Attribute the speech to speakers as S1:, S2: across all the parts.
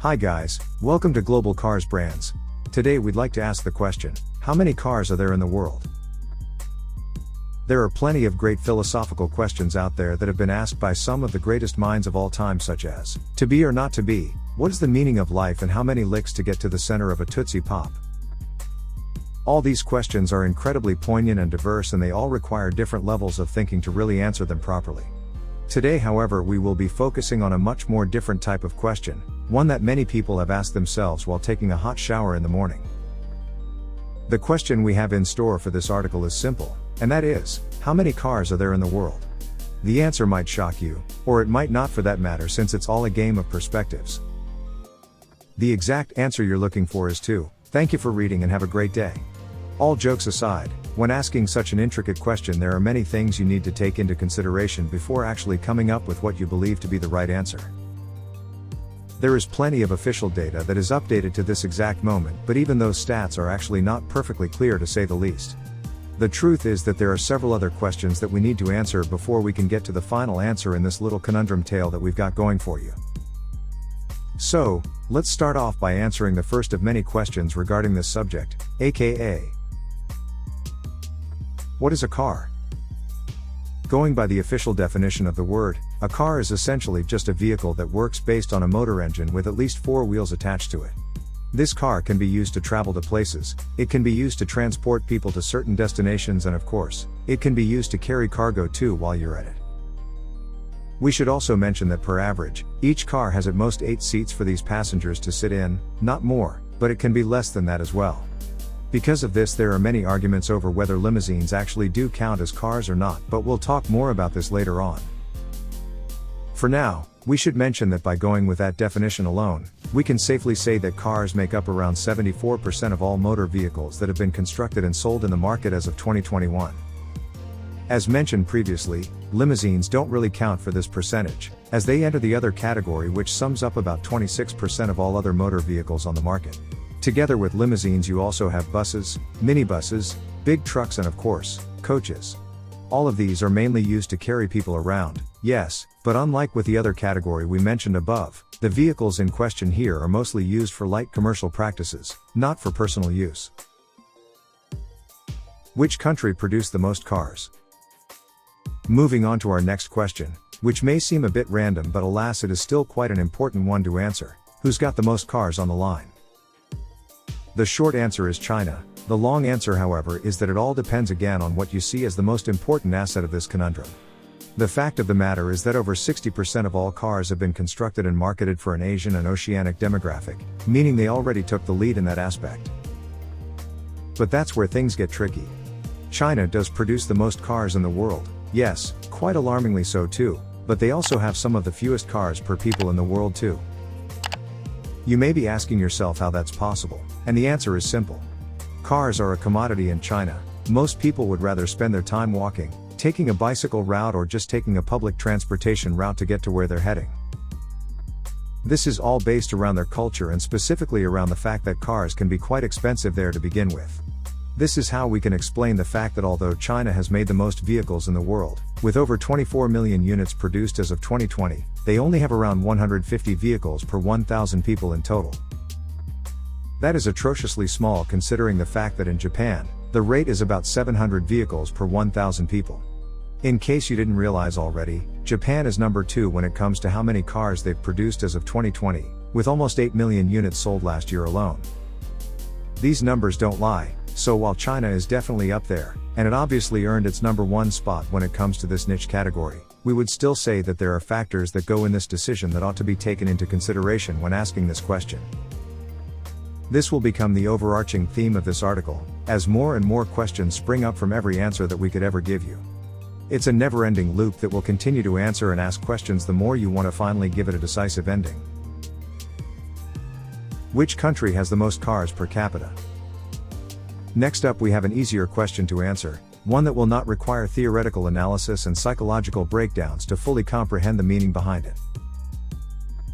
S1: Hi guys, welcome to Global Cars Brands. Today we'd like to ask the question, how many cars are there in the world? There are plenty of great philosophical questions out there that have been asked by some of the greatest minds of all time, such as, to be or not to be, what is the meaning of life and how many licks to get to the center of a Tootsie Pop? All these questions are incredibly poignant and diverse, and they all require different levels of thinking to really answer them properly. Today, however, we will be focusing on a much more different type of question, one that many people have asked themselves while taking a hot shower in the morning. The question we have in store for this article is simple, and that is, how many cars are there in the world? The answer might shock you, or it might not for that matter, since it's all a game of perspectives. The exact answer you're looking for is 2. Thank you for reading and have a great day. All jokes aside, when asking such an intricate question, there are many things you need to take into consideration before actually coming up with what you believe to be the right answer. There is plenty of official data that is updated to this exact moment, but even those stats are actually not perfectly clear, to say the least. The truth is that there are several other questions that we need to answer before we can get to the final answer in this little conundrum tale that we've got going for you. So, let's start off by answering the first of many questions regarding this subject, aka, what is a car? Going by the official definition of the word, a car is essentially just a vehicle that works based on a motor engine with at least 4 wheels attached to it. This car can be used to travel to places, it can be used to transport people to certain destinations, and of course, it can be used to carry cargo too while you're at it. We should also mention that per average, each car has at most 8 seats for these passengers to sit in, not more, but it can be less than that as well. Because of this, there are many arguments over whether limousines actually do count as cars or not, but we'll talk more about this later on. For now, we should mention that by going with that definition alone, we can safely say that cars make up around 74% of all motor vehicles that have been constructed and sold in the market as of 2021. As mentioned previously, limousines don't really count for this percentage, as they enter the other category, which sums up about 26% of all other motor vehicles on the market. Together with limousines, you also have buses, minibuses, big trucks, and of course, coaches. All of these are mainly used to carry people around, yes, but unlike with the other category we mentioned above, the vehicles in question here are mostly used for light commercial practices, not for personal use. Which country produced the most cars? Moving on to our next question, which may seem a bit random, but alas, it is still quite an important one to answer. Who's got the most cars on the line? The short answer is China. The long answer, however, is that it all depends again on what you see as the most important asset of this conundrum. The fact of the matter is that over 60% of all cars have been constructed and marketed for an Asian and Oceanic demographic, meaning they already took the lead in that aspect. But that's where things get tricky. China does produce the most cars in the world, yes, quite alarmingly so too, but they also have some of the fewest cars per people in the world too. You may be asking yourself how that's possible, and the answer is simple. Cars are a commodity in China. Most people would rather spend their time walking, taking a bicycle route, or just taking a public transportation route to get to where they're heading. This is all based around their culture, and specifically around the fact that cars can be quite expensive there to begin with. This is how we can explain the fact that although China has made the most vehicles in the world, with over 24 million units produced as of 2020, they only have around 150 vehicles per 1,000 people in total. That is atrociously small considering the fact that in Japan, the rate is about 700 vehicles per 1,000 people. In case you didn't realize already, Japan is number 2 when it comes to how many cars they've produced as of 2020, with almost 8 million units sold last year alone. These numbers don't lie. So while China is definitely up there, and it obviously earned its number 1 spot when it comes to this niche category, we would still say that there are factors that go in this decision that ought to be taken into consideration when asking this question. This will become the overarching theme of this article, as more and more questions spring up from every answer that we could ever give you. It's a never-ending loop that will continue to answer and ask questions the more you want to finally give it a decisive ending. Which country has the most cars per capita? Next up, we have an easier question to answer, one that will not require theoretical analysis and psychological breakdowns to fully comprehend the meaning behind it.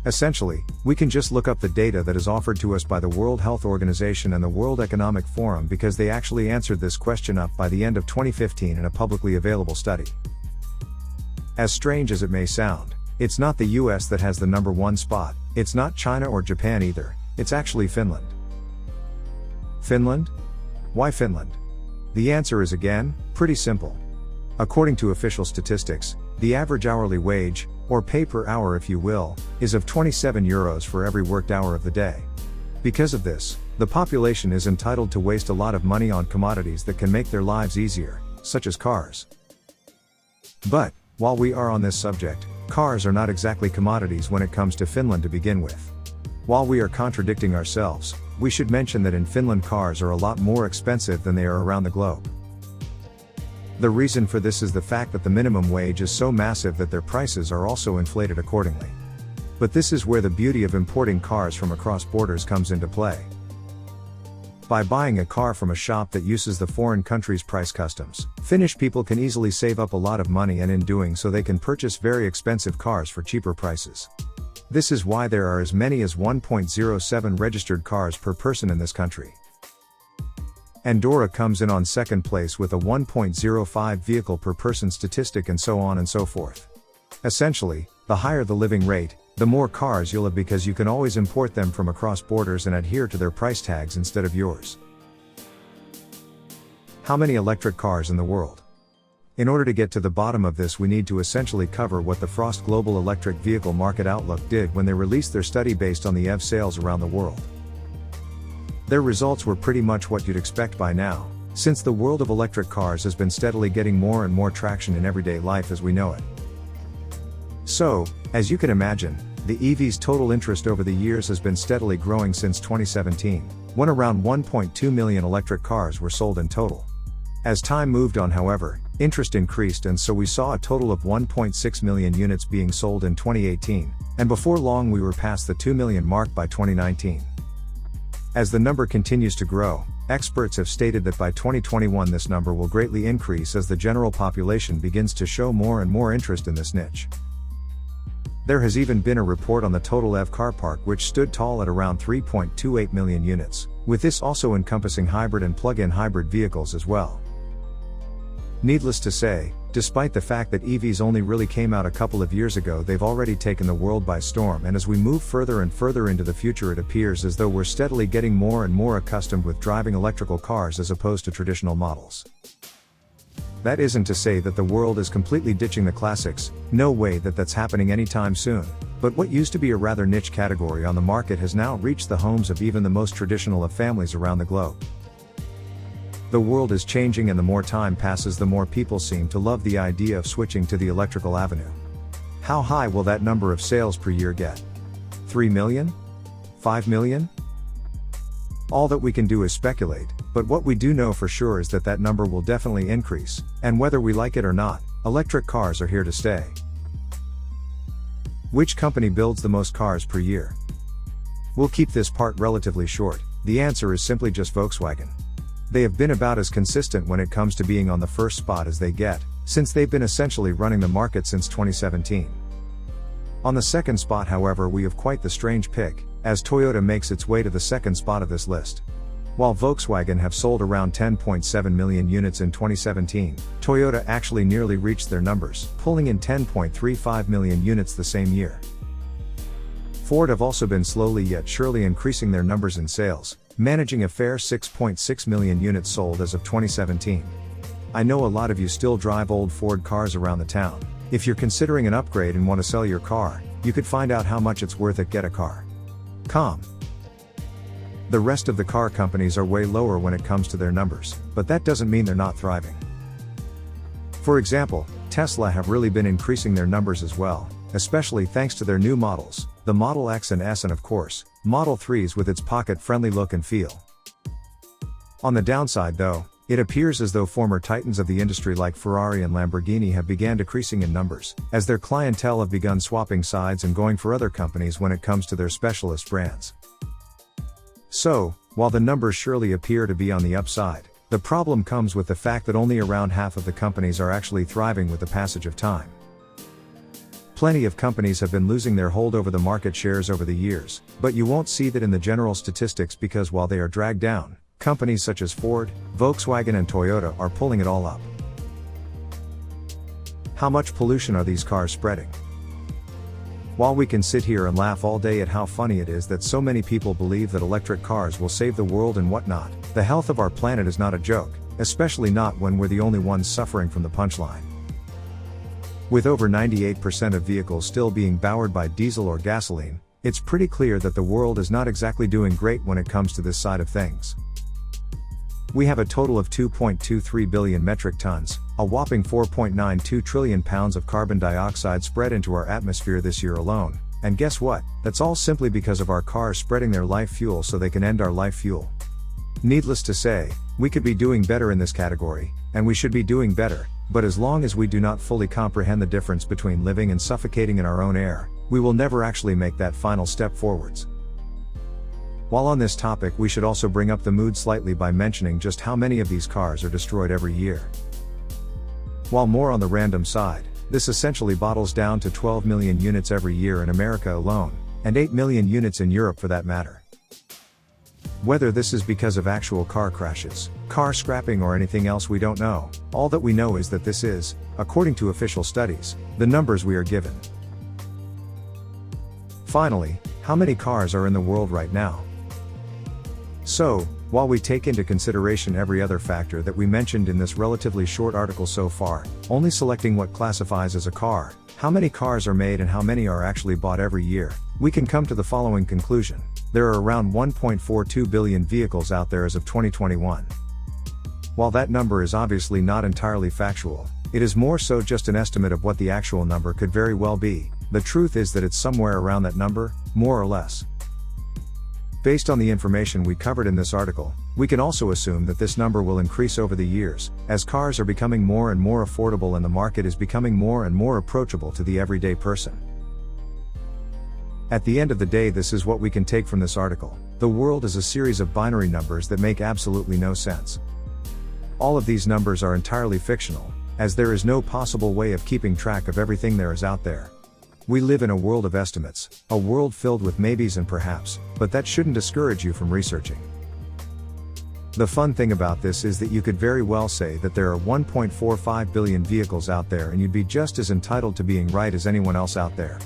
S1: Essentially, we can just look up the data that is offered to us by the World Health Organization and the World Economic Forum, because they actually answered this question up by the end of 2015 in a publicly available study. As strange as it may sound, It's not the US that has the number 1 spot, it's not China or Japan either, it's actually Finland. Finland? Why Finland? The answer is again, pretty simple. According to official statistics, the average hourly wage, or pay per hour if you will, is of 27 euros for every worked hour of the day. Because of this, the population is entitled to waste a lot of money on commodities that can make their lives easier, such as cars. But, while we are on this subject, cars are not exactly commodities when it comes to Finland to begin with. While we are contradicting ourselves, we should mention that in Finland cars are a lot more expensive than they are around the globe. The reason for this is the fact that the minimum wage is so massive that their prices are also inflated accordingly. But this is where the beauty of importing cars from across borders comes into play. By buying a car from a shop that uses the foreign country's price customs, Finnish people can easily save up a lot of money, and in doing so they can purchase very expensive cars for cheaper prices. This is why there are as many as 1.07 registered cars per person in this country. Andorra comes in on second place with a 1.05 vehicle per person statistic, and so on and so forth. Essentially, the higher the living rate, the more cars you'll have, because you can always import them from across borders and adhere to their price tags instead of yours. How many electric cars in the world? In order to get to the bottom of this, we need to essentially cover what the Frost Global Electric Vehicle Market Outlook did when they released their study based on the EV sales around the world. Their results were pretty much what you'd expect by now, since the world of electric cars has been steadily getting more and more traction in everyday life as we know it. So, as you can imagine, the EV's total interest over the years has been steadily growing since 2017, when around 1.2 million electric cars were sold in total. As time moved on, however, interest increased, and so we saw a total of 1.6 million units being sold in 2018, and before long we were past the 2 million mark by 2019. As the number continues to grow, experts have stated that by 2021 this number will greatly increase as the general population begins to show more and more interest in this niche. There has even been a report on the total EV car park, which stood tall at around 3.28 million units, with this also encompassing hybrid and plug-in hybrid vehicles as well. Needless to say, despite the fact that EVs only really came out a couple of years ago, they've already taken the world by storm, and as we move further and further into the future, it appears as though we're steadily getting more and more accustomed with driving electrical cars as opposed to traditional models. That isn't to say that the world is completely ditching the classics, no way that that's happening anytime soon, but what used to be a rather niche category on the market has now reached the homes of even the most traditional of families around the globe. The world is changing, and the more time passes, the more people seem to love the idea of switching to the electrical avenue. How high will that number of sales per year get? 3 million? 5 million? All that we can do is speculate, but what we do know for sure is that that number will definitely increase, and whether we like it or not, electric cars are here to stay. Which company builds the most cars per year? We'll keep this part relatively short. The answer is simply just Volkswagen. They have been about as consistent when it comes to being on the first spot as they get, since they've been essentially running the market since 2017. On the second spot, however, we have quite the strange pick, as Toyota makes its way to the second spot of this list. While Volkswagen have sold around 10.7 million units in 2017, Toyota actually nearly reached their numbers, pulling in 10.35 million units the same year. Ford have also been slowly yet surely increasing their numbers in sales, managing a fair 6.6 million units sold as of 2017. I know a lot of you still drive old Ford cars around the town. If you're considering an upgrade and want to sell your car, you could find out how much it's worth at GetACar.com. The rest of the car companies are way lower when it comes to their numbers, but that doesn't mean they're not thriving. For example, Tesla have really been increasing their numbers as well, especially thanks to their new models, the Model X and S, and of course, Model 3s with its pocket-friendly look and feel. On the downside though, it appears as though former titans of the industry like Ferrari and Lamborghini have begun decreasing in numbers, as their clientele have begun swapping sides and going for other companies when it comes to their specialist brands. So, while the numbers surely appear to be on the upside, the problem comes with the fact that only around half of the companies are actually thriving with the passage of time. Plenty of companies have been losing their hold over the market shares over the years, but you won't see that in the general statistics, because while they are dragged down, companies such as Ford, Volkswagen and Toyota are pulling it all up. How much pollution are these cars spreading? While we can sit here and laugh all day at how funny it is that so many people believe that electric cars will save the world and whatnot, the health of our planet is not a joke, especially not when we're the only ones suffering from the punchline. With over 98% of vehicles still being powered by diesel or gasoline, it's pretty clear that the world is not exactly doing great when it comes to this side of things. We have a total of 2.23 billion metric tons, a whopping 4.92 trillion pounds of carbon dioxide spread into our atmosphere this year alone, and guess what? That's all simply because of our cars spreading their life fuel so they can end our life fuel. Needless to say, we could be doing better in this category, and we should be doing better, but as long as we do not fully comprehend the difference between living and suffocating in our own air, we will never actually make that final step forwards. While on this topic, we should also bring up the mood slightly by mentioning just how many of these cars are destroyed every year. While more on the random side, this essentially bottles down to 12 million units every year in America alone, and 8 million units in Europe for that matter. Whether this is because of actual car crashes, car scrapping or anything else, we don't know. All that we know is that this is, according to official studies, the numbers we are given. Finally, how many cars are in the world right now? So, while we take into consideration every other factor that we mentioned in this relatively short article so far, only selecting what classifies as a car, how many cars are made and how many are actually bought every year, we can come to the following conclusion. There are around 1.42 billion vehicles out there as of 2021. While that number is obviously not entirely factual, it is more so just an estimate of what the actual number could very well be. The truth is that it's somewhere around that number, more or less. Based on the information we covered in this article, we can also assume that this number will increase over the years, as cars are becoming more and more affordable and the market is becoming more and more approachable to the everyday person. At the end of the day, this is what we can take from this article. The world is a series of binary numbers that make absolutely no sense. All of these numbers are entirely fictional, as there is no possible way of keeping track of everything there is out there. We live in a world of estimates, a world filled with maybes and perhaps, but that shouldn't discourage you from researching. The fun thing about this is that you could very well say that there are 1.45 billion vehicles out there and you'd be just as entitled to being right as anyone else out there.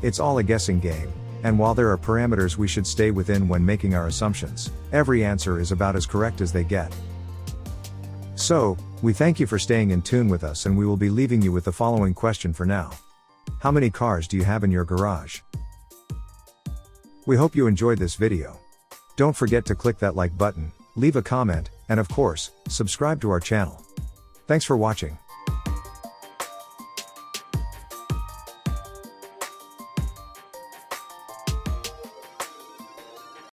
S1: It's all a guessing game, and while there are parameters we should stay within when making our assumptions, every answer is about as correct as they get. So, we thank you for staying in tune with us, and we will be leaving you with the following question for now. How many cars do you have in your garage? We hope you enjoyed this video. Don't forget to click that like button, leave a comment, and of course, subscribe to our channel. Thanks for watching.